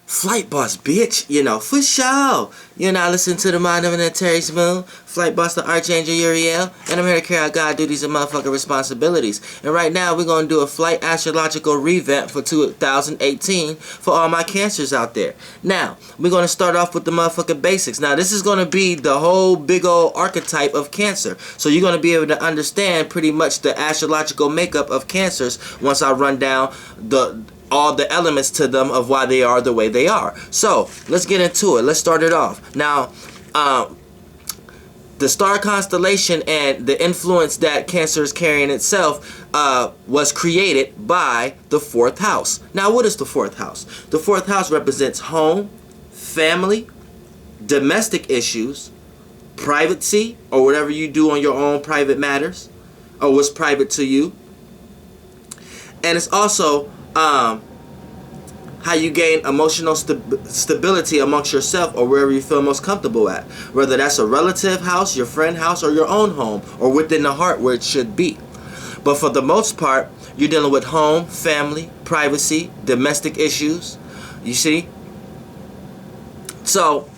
Flight boss, bitch, for sure. You're not listening to the mind of an Terry Spoon, Flight boss, the Archangel Uriel, and I'm here to carry out God duties and motherfucking responsibilities. And right now, we're going to do a flight astrological revamp for 2018 for all my cancers out there. Now, we're going to start off with the motherfucking basics. Now, this is going to be the whole big old archetype of Cancer. So you're going to be able to understand pretty much the astrological makeup of Cancers once I run down all the elements to them of why they are the way they are. So let's get into it. Let's start it off. Now, the star constellation and the influence that Cancer is carrying itself was created by the fourth house. Now, what is the fourth house? The fourth house represents home, family, domestic issues, privacy, or whatever you do on your own private matters, or what's private to you. And it's also how you gain emotional stability amongst yourself or wherever you feel most comfortable at. Whether that's a relative house, your friend house, or your own home, or within the heart where it should be. But for the most part, you're dealing with home, family, privacy, domestic issues. You see? So,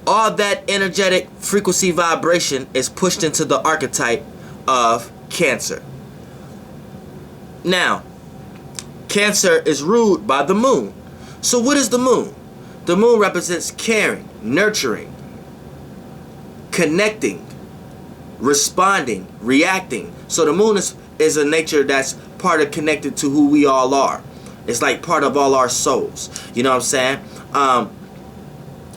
all that energetic frequency vibration is pushed into the archetype of Cancer. Now, Cancer is ruled by the moon. So what is the moon? The moon represents caring, nurturing, connecting, responding, reacting. So the moon is a nature that's part of connected to who we all are. It's like part of all our souls. You know what I'm saying?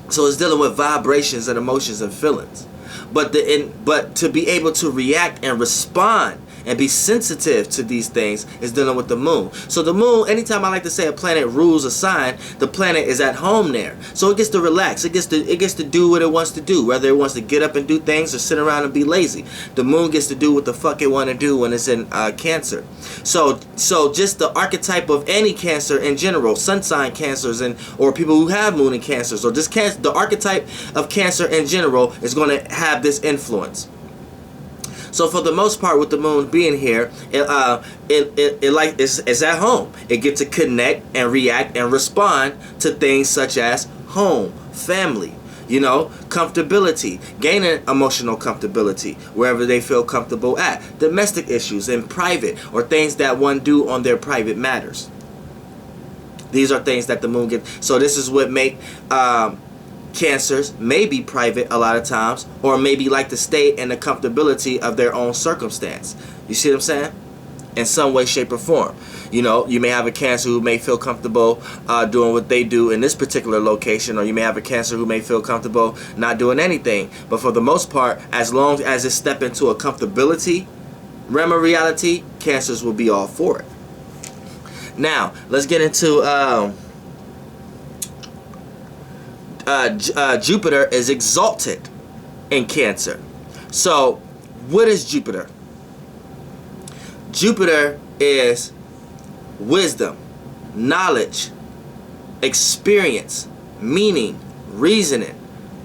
So it's dealing with vibrations and emotions and feelings. But to be able to react and respond and be sensitive to these things is dealing with the moon. So the moon, anytime I like to say a planet rules a sign, the planet is at home there. So it gets to relax. It gets to do what it wants to do, whether it wants to get up and do things or sit around and be lazy. The moon gets to do what the fuck it want to do when it's in Cancer. So just the archetype of any Cancer in general, sun sign Cancers or people who have moon in Cancers, or just Cancer, the archetype of Cancer in general is going to have this influence. So for the most part, with the moon being here, it's at home. It gets to connect and react and respond to things such as home, family, comfortability, gaining emotional comfortability wherever they feel comfortable at, domestic issues in private, or things that one do on their private matters. These are things that the moon gets. So this is what make Cancers may be private a lot of times, or maybe like to stay in the comfortability of their own circumstance. You see what I'm saying? In some way, shape, or form. You may have a Cancer who may feel comfortable doing what they do in this particular location, or you may have a Cancer who may feel comfortable not doing anything. But for the most part, as long as it step into a comfortability realm of reality, Cancers will be all for it. Now, let's get into Jupiter is exalted in Cancer. So, what is Jupiter? Jupiter is wisdom, knowledge, experience, meaning, reasoning,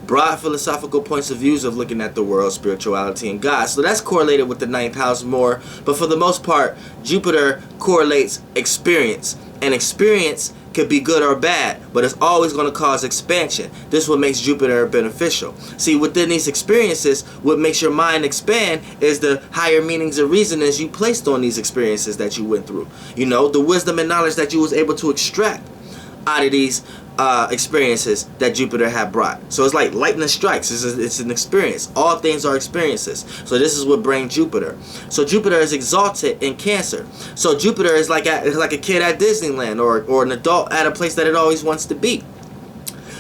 broad philosophical points of views of looking at the world, spirituality, and God. So that's correlated with the 9th house more. But for the most part, Jupiter correlates experience. And experience could be good or bad, but it's always going to cause expansion. This is what makes Jupiter beneficial. See, within these experiences, what makes your mind expand is the higher meanings and reasonings you placed on these experiences that you went through. The wisdom and knowledge that you was able to extract out of these experiences that Jupiter had brought. So it's like lightning strikes. It's an experience. All things are experiences. So this is what brings Jupiter. So Jupiter is exalted in Cancer. So Jupiter is like a kid at Disneyland, or an adult at a place that it always wants to be.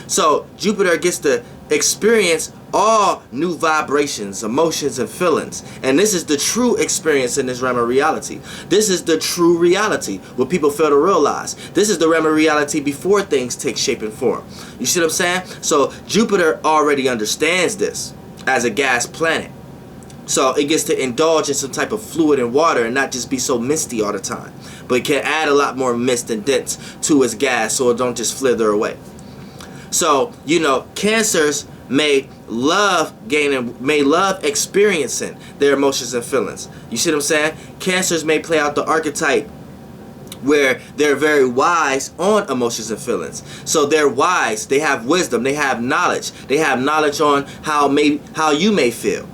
So Jupiter gets to experience all new vibrations, emotions, and feelings. And this is the true experience in this realm of reality. This is the true reality, what people fail to realize. This is the realm of reality before things take shape and form. You see what I'm saying? So Jupiter already understands this as a gas planet. So it gets to indulge in some type of fluid and water and not just be so misty all the time. But it can add a lot more mist and dents to its gas so it don't just slither away. So, Cancers may love experiencing their emotions and feelings. You see what I'm saying? Cancers may play out the archetype where they're very wise on emotions and feelings. So they're wise, they have wisdom, they have knowledge. They have knowledge on how you may feel,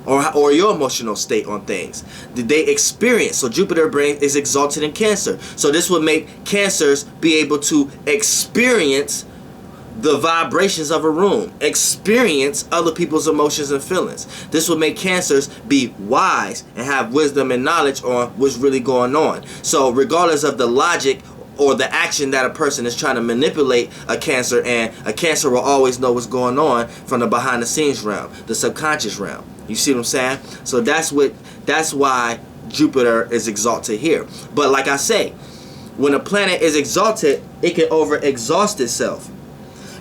or your emotional state on things. They experience. So Jupiter brain is exalted in Cancer. So this would make Cancers be able to experience the vibrations of a room, experience other people's emotions and feelings. This will make Cancers be wise and have wisdom and knowledge on what's really going on. So regardless of the logic or the action that a person is trying to manipulate a Cancer, and a Cancer will always know what's going on from the behind the scenes realm, the subconscious realm. You see what I'm saying? So that's why Jupiter is exalted here. But like I say, when a planet is exalted, it can over exhaust itself.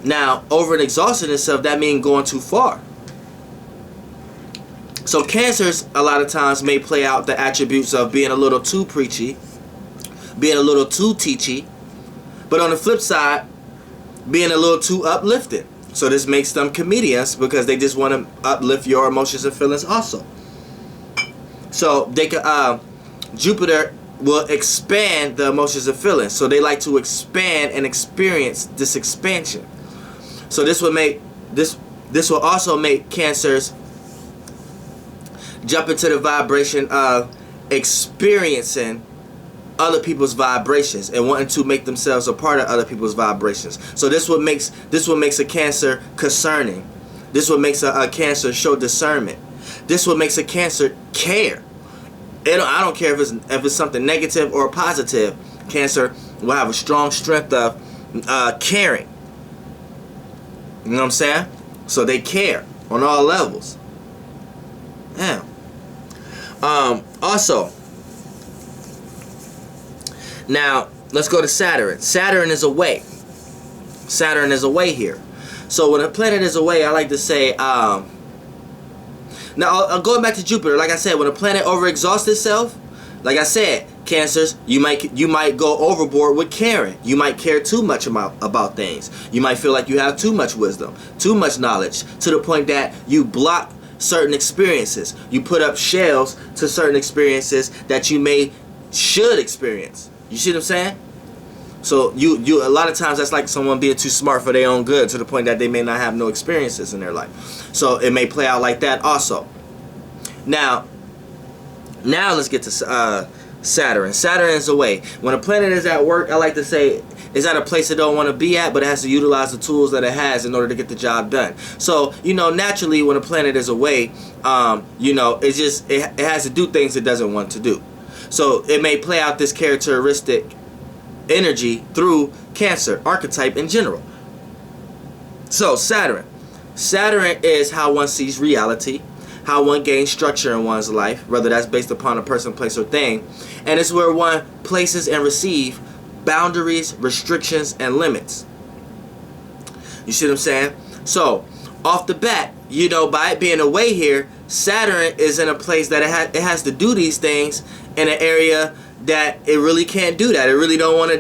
Now, over exhausting itself, that means going too far. So Cancers a lot of times may play out the attributes of being a little too preachy, being a little too teachy, but on the flip side, being a little too uplifting. So this makes them comedians, because they just want to uplift your emotions and feelings also. So they can, Jupiter will expand the emotions and feelings. So they like to expand and experience this expansion. So this will make this will also make Cancers jump into the vibration of experiencing other people's vibrations and wanting to make themselves a part of other people's vibrations. So this what makes a Cancer concerning. This what makes a Cancer show discernment. This what makes a Cancer care. I don't care if it's something negative or positive. Cancer will have a strong strength of caring. You know what I'm saying? So they care on all levels. Yeah. Also, now let's go to Saturn. Saturn is away. Saturn is away here. So when a planet is away, I like to say, now going back to Jupiter, like I said, when a planet overexhausts itself, like I said, Cancers, you might go overboard with caring. You might care too much about things. You might feel like you have too much wisdom, too much knowledge, to the point that you block certain experiences. You put up shells to certain experiences that you should experience. You see what I'm saying? So you a lot of times that's like someone being too smart for their own good, to the point that they may not have no experiences in their life. So it may play out like that also. Now let's get to Saturn. Saturn is away. When a planet is at work, I like to say it's at a place it don't want to be at, but it has to utilize the tools that it has in order to get the job done. So, naturally when a planet is away, it has to do things it doesn't want to do. So it may play out this characteristic energy through Cancer archetype in general. So Saturn is how one sees reality, how one gains structure in one's life, whether that's based upon a person, place, or thing. And it's where one places and receives boundaries, restrictions, and limits. You see what I'm saying? So, off the bat, by it being away here, Saturn is in a place that it has to do these things in an area that it really can't do that. It really don't want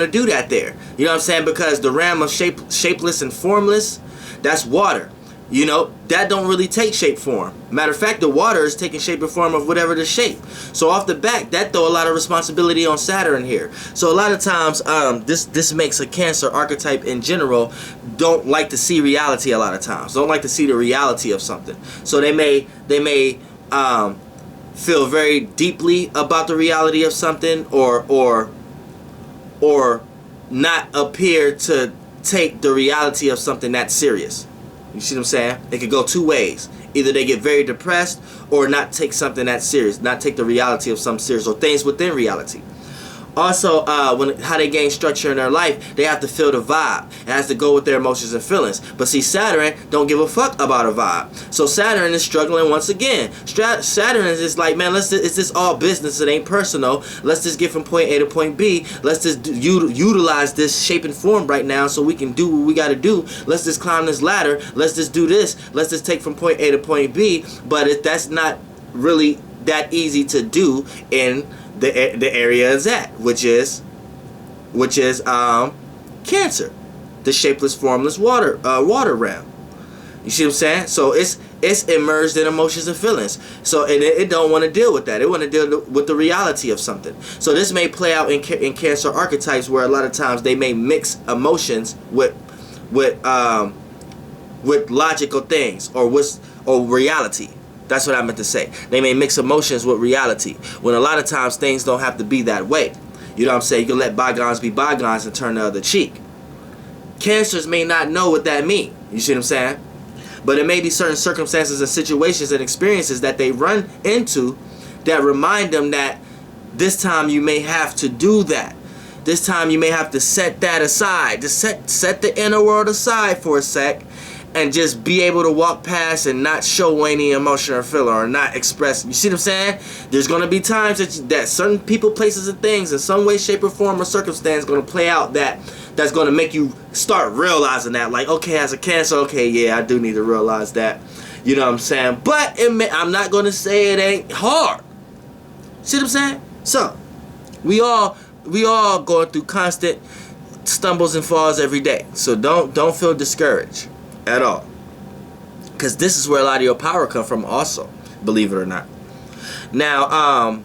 to do that there. You know what I'm saying? Because the realm of shapeless and formless, that's water. That don't really take shape form. Matter of fact, the water is taking shape and form of whatever the shape. So off the back, that throw a lot of responsibility on Saturn here. So a lot of times, this makes a Cancer archetype in general don't like to see reality a lot of times. Don't like to see the reality of something. So they may feel very deeply about the reality of something, or not appear to take the reality of something that serious. You see what I'm saying? It could go two ways. Either they get very depressed, or not take something that serious, not take the reality of something serious, or things within reality. Also, how they gain structure in their life, they have to feel the vibe. It has to go with their emotions and feelings. But see, Saturn don't give a fuck about a vibe. So Saturn is struggling once again. Saturn is just like, man, it's just all business. It ain't personal. Let's just get from point A to point B. Let's just utilize this shape and form right now so we can do what we got to do. Let's just climb this ladder. Let's just do this. Let's just take from point A to point B. But that's not really that easy to do in the area is at, which is Cancer, the shapeless, formless water realm. You see what I'm saying? So it's immersed in emotions and feelings. So it don't want to deal with that. It want to deal with the reality of something. So this may play out in Cancer archetypes, where a lot of times they may mix emotions with logical things, or reality. That's what I meant to say. They may mix emotions with reality, when a lot of times things don't have to be that way. You know what I'm saying? You can let bygones be bygones and turn the other cheek. Cancers may not know what that means. You see what I'm saying? But it may be certain circumstances and situations and experiences that they run into that remind them that this time you may have to do that. This time you may have to set that aside. Just set the inner world aside for a sec, and just be able to walk past and not show any emotion or feeling, or not express. You see what I'm saying? There's going to be times that certain people, places, and things in some way, shape, or form or circumstance going to play out that's going to make you start realizing that, like, okay, as a Cancer, okay, yeah, I do need to realize that. You know what I'm saying? But I'm not going to say it ain't hard. See what I'm saying? So, we all going through constant stumbles and falls every day. So don't feel discouraged at all, because this is where a lot of your power come from also, believe it or not. Now,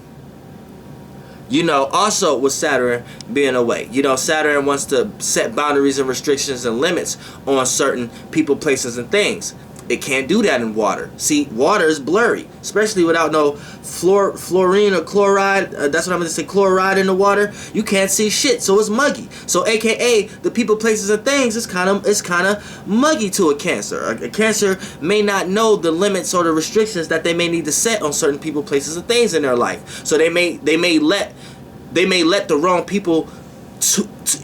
you know, also with Saturn being away, you know, Saturn wants to set boundaries and restrictions and limits on certain people, places, and things. It can't do that in water. See, water is blurry, especially without no fluorine or chloride. That's what I'm going to say, chloride in the water. You can't see shit, so it's muggy. So, AKA the people, places, and things is kind of muggy to a Cancer. A Cancer may not know the limits or the restrictions that they may need to set on certain people, places, and things in their life. So they may let the wrong people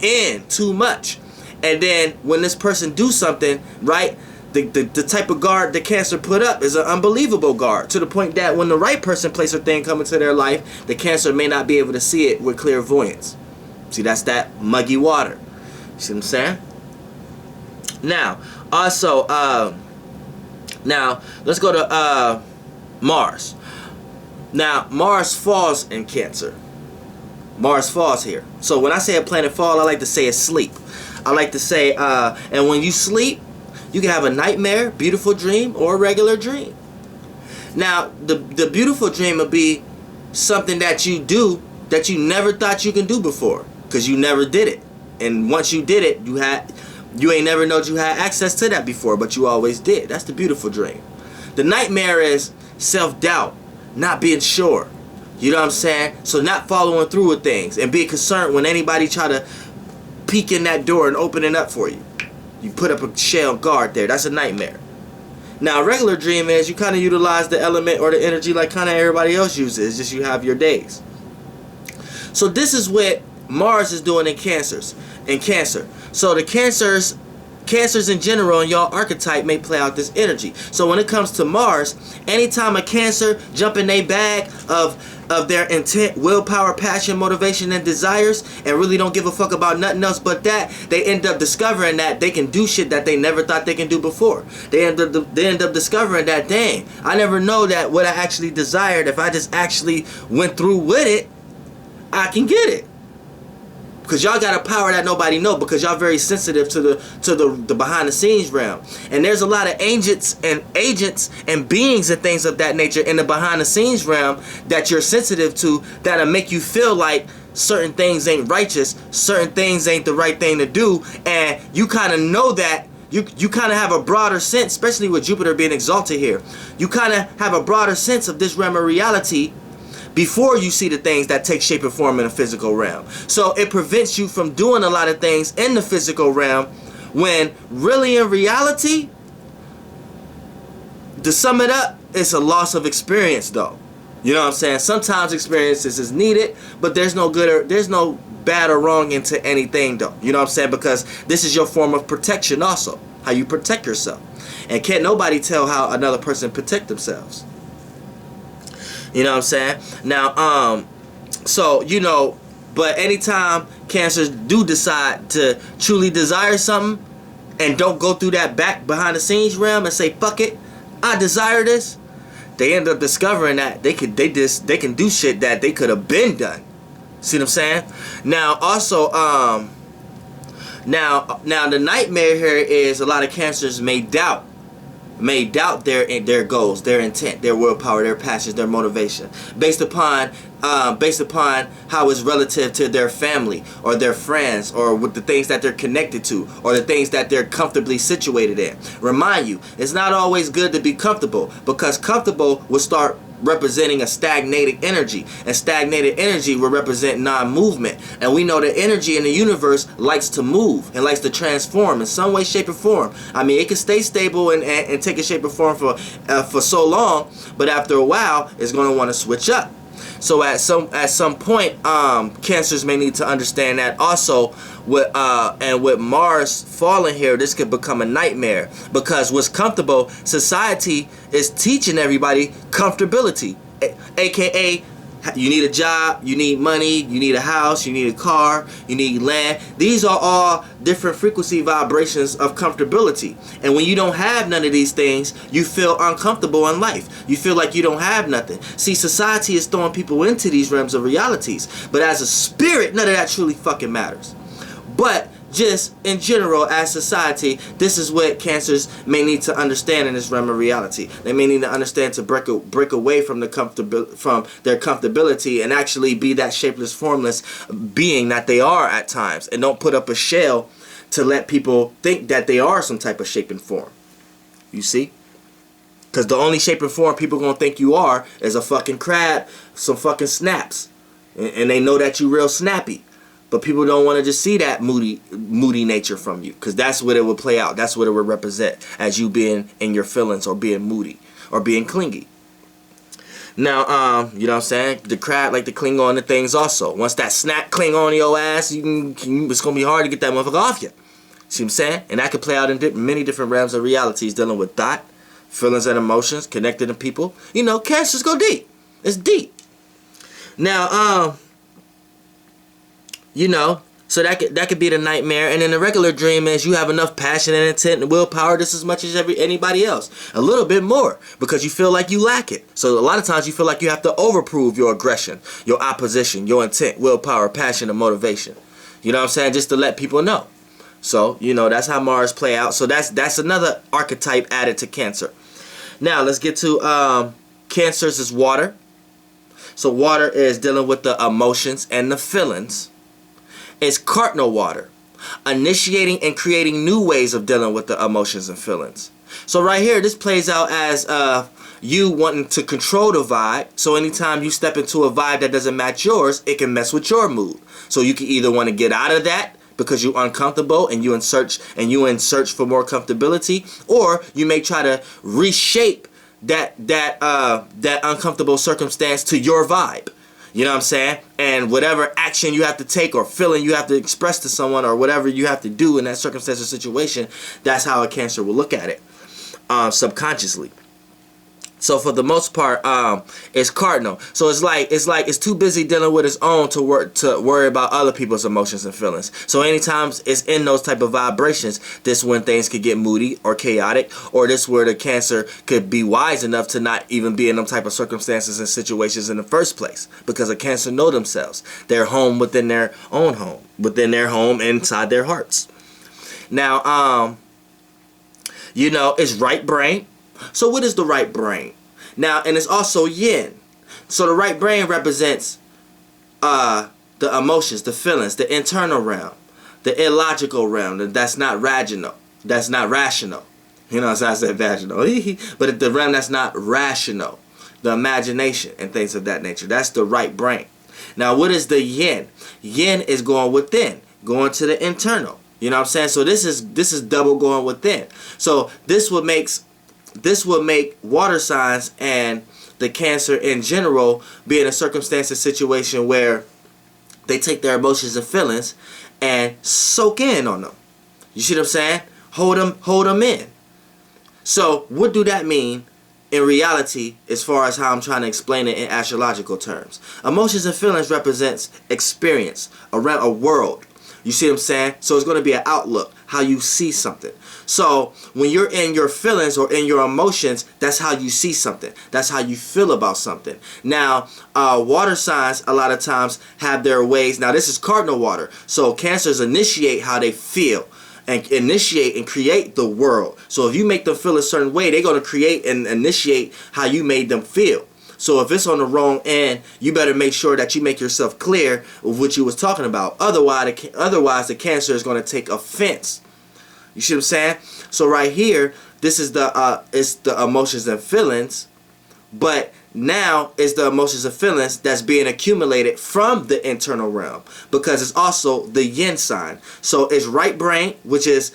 in too much, and then when this person do something right, the type of guard the Cancer put up is an unbelievable guard, to the point that when the right person, place, or thing come into their life, the Cancer may not be able to see it with clairvoyance. See, that's that muggy water. See what I'm saying? Now, also, now let's go to Mars. Now, Mars falls in Cancer. Mars falls here. So when I say a planet fall, I like to say asleep. I like to say, and when you sleep, you can have a nightmare, beautiful dream, or a regular dream. Now, the beautiful dream will be something that you do that you never thought you can do before, because you never did it. And once you did it, you ain't never known you had access to that before, but you always did. That's the beautiful dream. The nightmare is self-doubt, not being sure. You know what I'm saying? So not following through with things and being concerned when anybody try to peek in that door and open it up for you. You put up a shell guard there. That's a nightmare. Now, a regular dream is you kind of utilize the element or the energy like kind of everybody else uses. Just you have your days. So this is what Mars is doing in Cancer. So the Cancers in general in y'all archetype may play out this energy. So when it comes to Mars, anytime a Cancer jump in their bag of their intent, willpower, passion, motivation, and desires, and really don't give a fuck about nothing else but that, they end up discovering that they can do shit that they never thought they can do before. They end up discovering that, dang, I never know that what I actually desired, if I just actually went through with it, I can get it. Because y'all got a power that nobody know, because y'all very sensitive to the behind the scenes realm. And there's a lot of agents and beings and things of that nature in the behind the scenes realm that you're sensitive to, that'll make you feel like certain things ain't righteous, certain things ain't the right thing to do, and you kind of know that. You kind of have a broader sense, especially with Jupiter being exalted here. You kind of have a broader sense of this realm of reality before you see the things that take shape and form in the physical realm. So it prevents you from doing a lot of things in the physical realm, when really in reality, to sum it up, it's a loss of experience though. You know what I'm saying? Sometimes experiences is needed, but there's no bad or wrong into anything though. You know what I'm saying? Because this is your form of protection also, how you protect yourself. And can't nobody tell how another person protect themselves. You know what I'm saying? Now, so, you know, but anytime Cancers do decide to truly desire something and don't go through that back behind the scenes realm and say, fuck it, I desire this, they end up discovering that they can do shit that they could have been done. See what I'm saying? Now, also, now the nightmare here is a lot of Cancers may doubt may doubt their goals, their intent, their willpower, their passions, their motivation, based upon how it's relative to their family or their friends, or with the things that they're connected to, or the things that they're comfortably situated in. Remind you, it's not always good to be comfortable, because comfortable will start representing a stagnated energy, and stagnated energy will represent non-movement, and we know that energy in the universe likes to move and likes to transform in some way, shape, or form. I mean, it can stay stable and take a shape or form for so long, but after a while it's going to want to switch up. So at some point, Cancers may need to understand that also. With Mars falling here, this could become a nightmare, because what's comfortable, society is teaching everybody comfortability, aka you need a job, you need money, you need a house, you need a car, you need land. These are all different frequency vibrations of comfortability. And when you don't have none of these things, you feel uncomfortable in life. You feel like you don't have nothing. See, society is throwing people into these realms of realities, but as a spirit, none of that truly fucking matters. But just in general, as society, this is what Cancers may need to understand in this realm of reality. They may need to understand to break away from their comfortability and actually be that shapeless, formless being that they are at times, and don't put up a shell to let people think that they are some type of shape and form. You see? Because the only shape and form people gonna think you are is a fucking crab, some fucking snaps, and they know that you real snappy. But people don't want to just see that moody nature from you, because that's what it would play out. That's what it would represent as you being in your feelings, or being moody, or being clingy. Now, you know what I'm saying? The crab like to cling on to things also. Once that snap cling on your ass, it's going to be hard to get that motherfucker off you. See what I'm saying? And that could play out in many different realms of realities, dealing with thought, feelings, and emotions, connected to people. You know, Cancers go deep. It's deep. Now, you know, so that could be the nightmare. And then the regular dream is you have enough passion and intent and willpower just as much as anybody else. A little bit more, because you feel like you lack it. So a lot of times you feel like you have to overprove your aggression, your opposition, your intent, willpower, passion, and motivation. You know what I'm saying? Just to let people know. So, you know, that's how Mars play out. So that's another archetype added to Cancer. Now let's get to Cancers is water. So water is dealing with the emotions and the feelings. It's cardinal water, initiating and creating new ways of dealing with the emotions and feelings. So right here, this plays out as you wanting to control the vibe. So anytime you step into a vibe that doesn't match yours, it can mess with your mood. So you can either want to get out of that because you're uncomfortable and you in search for more comfortability, or you may try to reshape that uncomfortable circumstance to your vibe. You know what I'm saying? And whatever action you have to take or feeling you have to express to someone, or whatever you have to do in that circumstance or situation, that's how a Cancer will look at it subconsciously. So for the most part, it's cardinal. So it's too busy dealing with its own to worry about other people's emotions and feelings. So anytime it's in those type of vibrations, this when things could get moody or chaotic, or this where the Cancer could be wise enough to not even be in them type of circumstances and situations in the first place, because a Cancer know themselves. They're home within their own home, within their home, inside their hearts. Now, you know, it's right brain. So what is the right brain? Now, and it's also yin. So the right brain represents the emotions, the feelings, the internal realm, the illogical realm. That's not rational. That's not rational. You know, so I said vaginal. But the realm that's not rational, the imagination and things of that nature. That's the right brain. Now, what is the yin? Yin is going within, going to the internal. You know what I'm saying? So this is double going within. So this would make water signs and the Cancer in general be in a circumstance or situation where they take their emotions and feelings and soak in on them. You see what I'm saying? Hold them in. So what do that mean in reality, as far as how I'm trying to explain it in astrological terms? Emotions and feelings represents experience, a world. You see what I'm saying? So it's going to be an outlook, how you see something. So when you're in your feelings or in your emotions, that's how you see something. That's how you feel about something. Now, water signs a lot of times have their ways. Now, this is cardinal water. So Cancers initiate how they feel and initiate and create the world. So if you make them feel a certain way, they're going to create and initiate how you made them feel. So if it's on the wrong end, you better make sure that you make yourself clear of what you was talking about. Otherwise the Cancer is going to take offense. You see what I'm saying? So right here, this is it's the emotions and feelings, but now it's the emotions and feelings that's being accumulated from the internal realm, because it's also the yin sign. So it's right brain, which is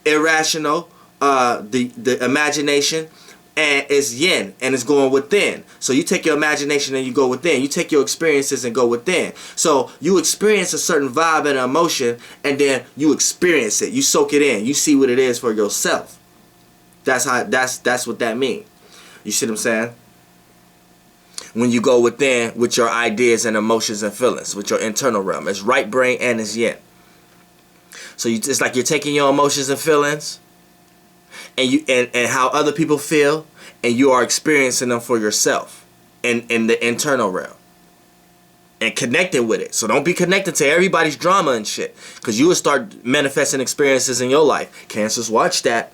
irrational, the imagination, and it's yin, and it's going within. So you take your imagination and you go within. You take your experiences and go within. So you experience a certain vibe and emotion, and then you experience it. You soak it in. You see what it is for yourself. That's what that means. You see what I'm saying? When you go within with your ideas and emotions and feelings, with your internal realm, it's right brain and it's yin. So it's like you're taking your emotions and feelings, and how other people feel, and you are experiencing them for yourself in the internal realm, and connecting with it. So don't be connected to everybody's drama and shit, because you will start manifesting experiences in your life. Cancers, watch that.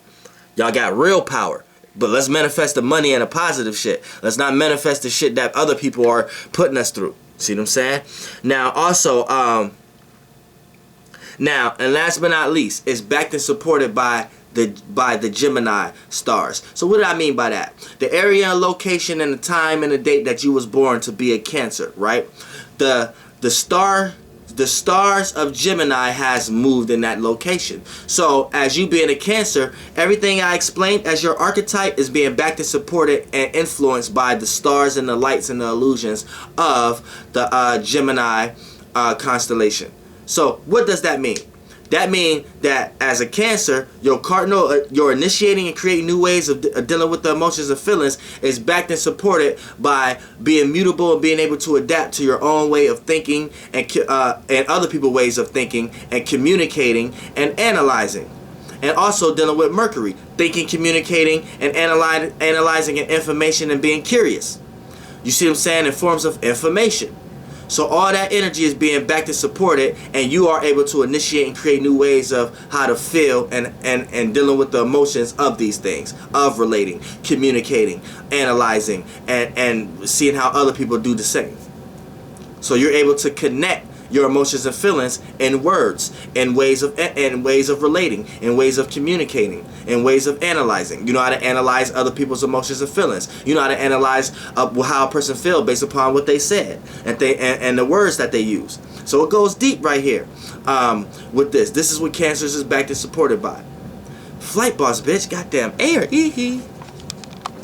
Y'all got real power. But let's manifest the money and the positive shit. Let's not manifest the shit that other people are putting us through. See what I'm saying? Now, also, and last but not least, it's backed and supported by the Gemini stars. So what do I mean by that? The area and location and the time and the date that you was born to be a Cancer, right? The stars of Gemini has moved in that location. So as you being a Cancer, everything I explained as your archetype is being backed and supported and influenced by the stars and the lights and the illusions of the Gemini constellation. So what does that mean? That means that as a Cancer, your cardinal, your initiating and creating new ways of dealing with the emotions and feelings is backed and supported by being mutable and being able to adapt to your own way of thinking and other people's ways of thinking and communicating and analyzing. And also dealing with Mercury, thinking, communicating, and analyzing information and being curious. You see what I'm saying? In forms of information. So all that energy is being backed and supported, and you are able to initiate and create new ways of how to feel and dealing with the emotions of these things, of relating, communicating, analyzing, and seeing how other people do the same. So you're able to connect your emotions and feelings in words, in ways of relating, in ways of communicating, in ways of analyzing. You know how to analyze other people's emotions and feelings. You know how to analyze how a person feels based upon what they said and the words that they use. So it goes deep right here with this. This is what Cancers is backed and supported by. Flight boss, bitch. Goddamn air. Hee hee.